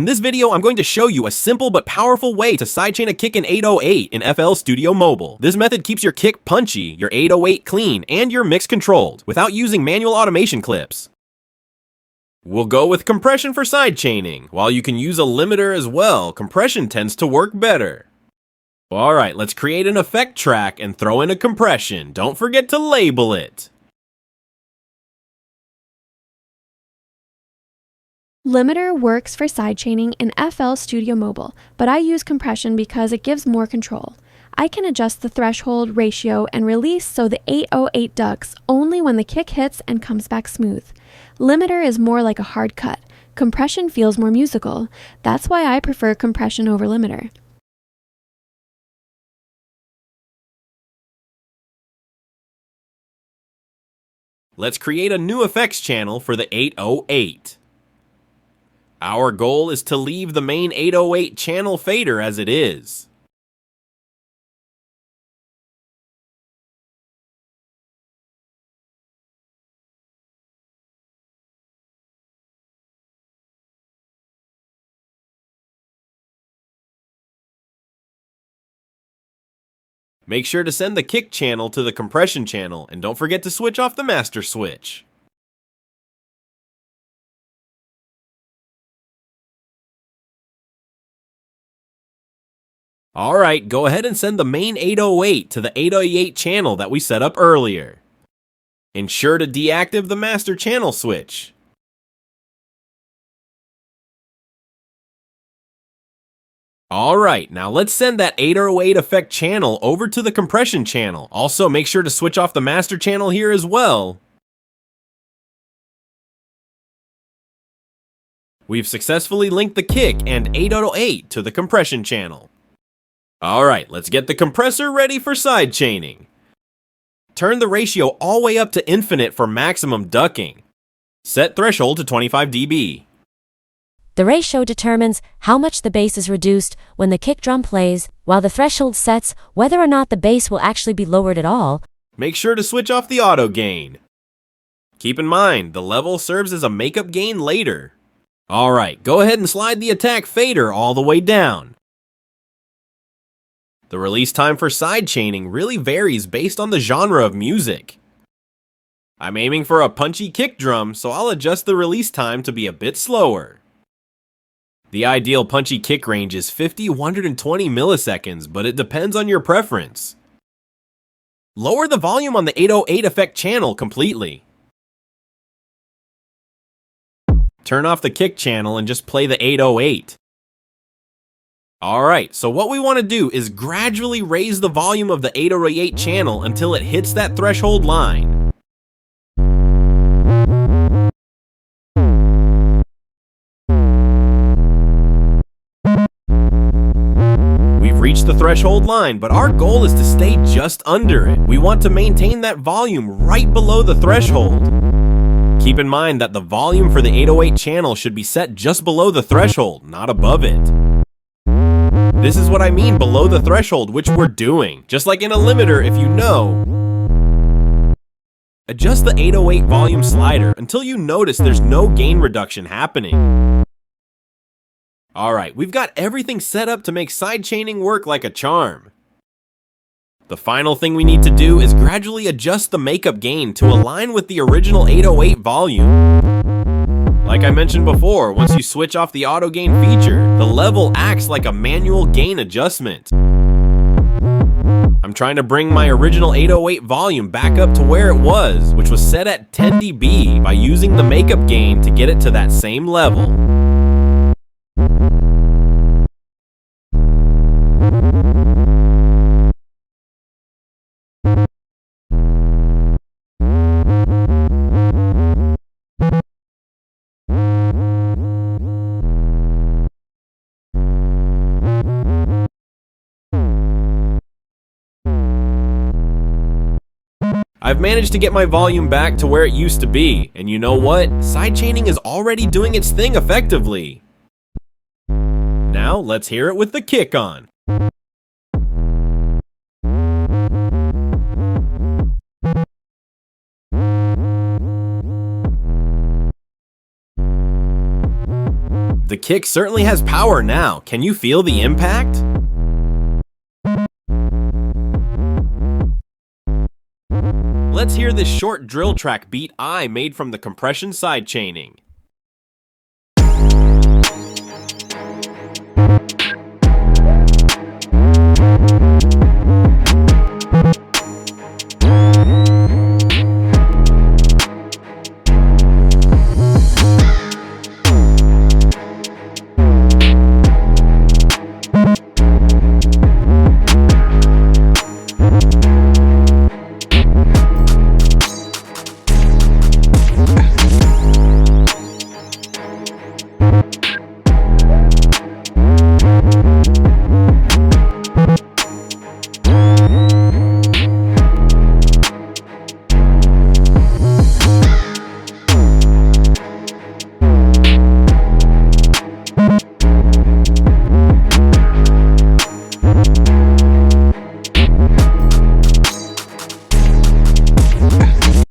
In this video, I'm going to show you a simple but powerful way to sidechain a kick in 808 in FL Studio Mobile. This method keeps your kick punchy, your 808 clean, and your mix controlled, without using manual automation clips. We'll go with compression for sidechaining. While you can use a limiter as well, compression tends to work better. Alright, let's create an effect track and throw in a compression. Don't forget to label it. Limiter works for sidechaining in FL Studio Mobile, but I use compression because it gives more control. I can adjust the threshold, ratio, and release so the 808 ducks only when the kick hits and comes back smooth. Limiter is more like a hard cut. Compression feels more musical. That's why I prefer compression over limiter. Let's create a new effects channel for the 808. Our goal is to leave the main 808 channel fader as it is. Make sure to send the kick channel to the compression channel, and don't forget to switch off the master switch. Alright, go ahead and send the main 808 to the 808 channel that we set up earlier. Ensure to deactivate the master channel switch. Alright, now let's send that 808 effect channel over to the compression channel. Also, make sure to switch off the master channel here as well. We've successfully linked the kick and 808 to the compression channel. Alright, let's get the compressor ready for sidechaining. Turn the ratio all the way up to infinite for maximum ducking. Set threshold to 25 dB. The ratio determines how much the bass is reduced when the kick drum plays, while the threshold sets whether or not the bass will actually be lowered at all. Make sure to switch off the auto gain. Keep in mind, the level serves as a makeup gain later. Alright, go ahead and slide the attack fader all the way down. The release time for sidechaining really varies based on the genre of music. I'm aiming for a punchy kick drum, so I'll adjust the release time to be a bit slower. The ideal punchy kick range is 50–120 milliseconds, but it depends on your preference. Lower the volume on the 808 effect channel completely. Turn off the kick channel and just play the 808. Alright, so what we want to do is gradually raise the volume of the 808 channel until it hits that threshold line. We've reached the threshold line, but our goal is to stay just under it. We want to maintain that volume right below the threshold. Keep in mind that the volume for the 808 channel should be set just below the threshold, not above it. This is what I mean below the threshold, which we're doing. Just like in a limiter, if you know. Adjust the 808 volume slider until you notice there's no gain reduction happening. Alright, we've got everything set up to make sidechaining work like a charm. The final thing we need to do is gradually adjust the makeup gain to align with the original 808 volume. Like I mentioned before, once you switch off the auto gain feature, the level acts like a manual gain adjustment. I'm trying to bring my original 808 volume back up to where it was, which was set at 10 dB by using the makeup gain to get it to that same level. I've managed to get my volume back to where it used to be, and you know what? Sidechaining is already doing its thing effectively. Now, let's hear it with the kick on. The kick certainly has power now. Can you feel the impact? Let's hear this short drill track beat I made from the compression sidechaining.